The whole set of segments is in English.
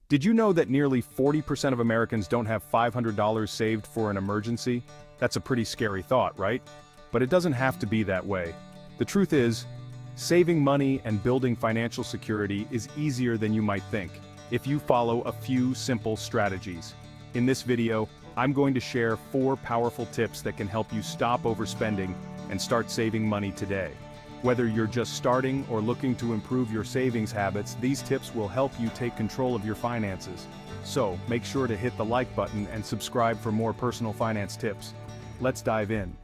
Did you know that nearly 40% of Americans don't have $500 saved for an emergency? That's a pretty scary thought, right? But it doesn't have to be that way. The truth is, saving money and building financial security is easier than you might think, if you follow a few simple strategies. In this video, I'm going to share 4 powerful tips that can help you stop overspending and start saving money today. Whether you're just starting or looking to improve your savings habits, these tips will help you take control of your finances. So, make sure to hit the like button and subscribe for more personal finance tips. Let's dive in.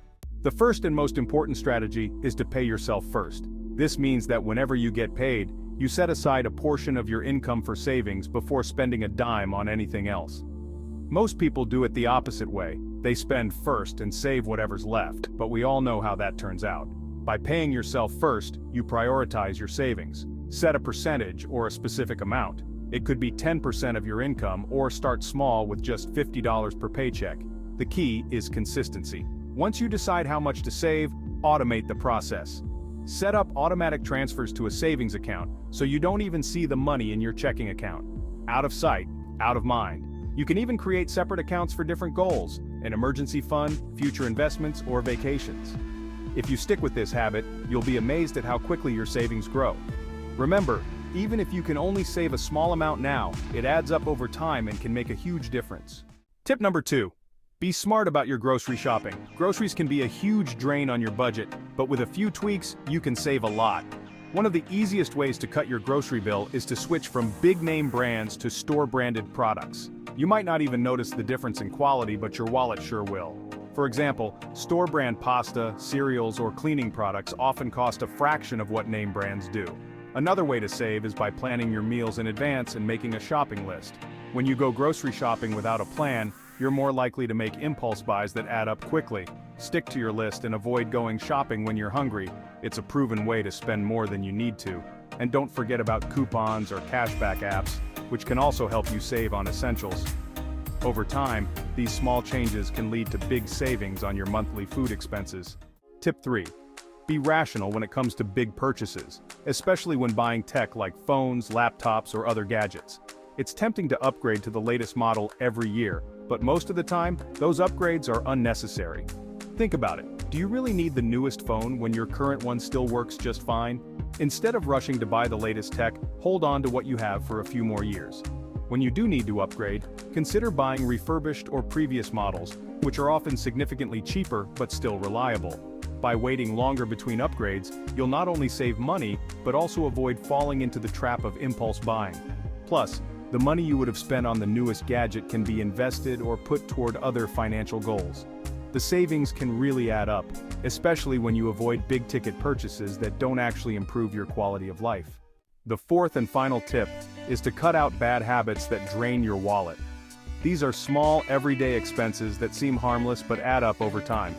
The first and most important strategy is to pay yourself first. This means that whenever you get paid, you set aside a portion of your income for savings before spending a dime on anything else. Most people do it the opposite way. They spend first and save whatever's left, but we all know how that turns out. By paying yourself first, you prioritize your savings. Set a percentage or a specific amount. It could be 10% of your income, or start small with just $50 per paycheck. The key is consistency. Once you decide how much to save, automate the process. Set up automatic transfers to a savings account so you don't even see the money in your checking account. Out of sight, out of mind. You can even create separate accounts for different goals: an emergency fund, future investments, or vacations. If you stick with this habit, you'll be amazed at how quickly your savings grow. Remember, even if you can only save a small amount now, it adds up over time and can make a huge difference. Tip number 2. Be smart about your grocery shopping. Groceries can be a huge drain on your budget, but with a few tweaks, you can save a lot. One of the easiest ways to cut your grocery bill is to switch from big-name brands to store-branded products. You might not even notice the difference in quality, but your wallet sure will. For example, store-brand pasta, cereals, or cleaning products often cost a fraction of what name brands do. Another way to save is by planning your meals in advance and making a shopping list. When you go grocery shopping without a plan, you're more likely to make impulse buys that add up quickly. Stick to your list and avoid going shopping when you're hungry. It's a proven way to spend more than you need to. And don't forget about coupons or cashback apps, which can also help you save on essentials. Over time, these small changes can lead to big savings on your monthly food expenses. Tip 3. Be rational when it comes to big purchases, especially when buying tech like phones, laptops, or other gadgets. It's tempting to upgrade to the latest model every year, but most of the time, those upgrades are unnecessary. Think about it. Do you really need the newest phone when your current one still works just fine? Instead of rushing to buy the latest tech, hold on to what you have for a few more years. When you do need to upgrade, consider buying refurbished or previous models, which are often significantly cheaper but still reliable. By waiting longer between upgrades, you'll not only save money, but also avoid falling into the trap of impulse buying. Plus, the money you would have spent on the newest gadget can be invested or put toward other financial goals. The savings can really add up, especially when you avoid big-ticket purchases that don't actually improve your quality of life. The fourth and final tip is to cut out bad habits that drain your wallet. These are small, everyday expenses that seem harmless but add up over time.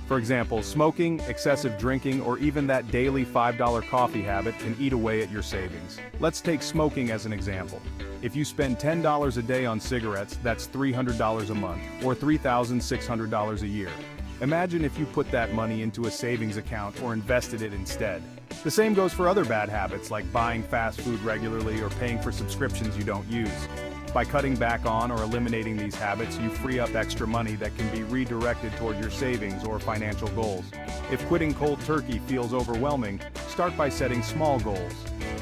For example, smoking, excessive drinking, or even that daily $5 coffee habit can eat away at your savings. Let's take smoking as an example. If you spend $10 a day on cigarettes, that's $300 a month, or $3,600 a year. Imagine if you put that money into a savings account or invested it instead. The same goes for other bad habits like buying fast food regularly or paying for subscriptions you don't use. By cutting back on or eliminating these habits, you free up extra money that can be redirected toward your savings or financial goals. If quitting cold turkey feels overwhelming, start by setting small goals.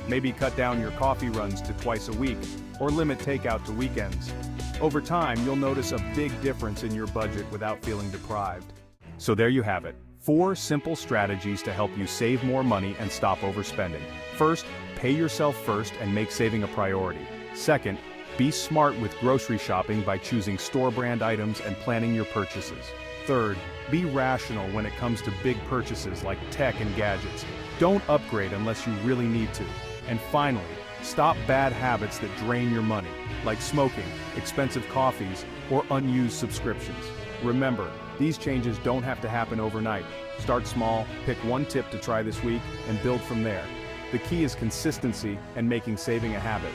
Maybe cut down your coffee runs to twice a week, or limit takeout to weekends. Over time, you'll notice a big difference in your budget without feeling deprived. So there you have it. 4 simple strategies to help you save more money and stop overspending. First, pay yourself first and make saving a priority. Second, be smart with grocery shopping by choosing store-brand items and planning your purchases. Third, be rational when it comes to big purchases like tech and gadgets. Don't upgrade unless you really need to. And finally, stop bad habits that drain your money, like smoking, expensive coffees, or unused subscriptions. Remember, these changes don't have to happen overnight. Start small, pick one tip to try this week, and build from there. The key is consistency and making saving a habit.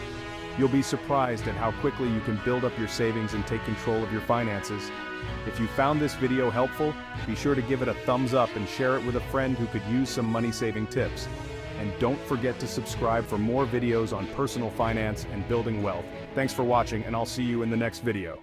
You'll be surprised at how quickly you can build up your savings and take control of your finances. If you found this video helpful, be sure to give it a thumbs up and share it with a friend who could use some money-saving tips. and don't forget to subscribe for more videos on personal finance and building wealth. Thanks for watching, and I'll see you in the next video.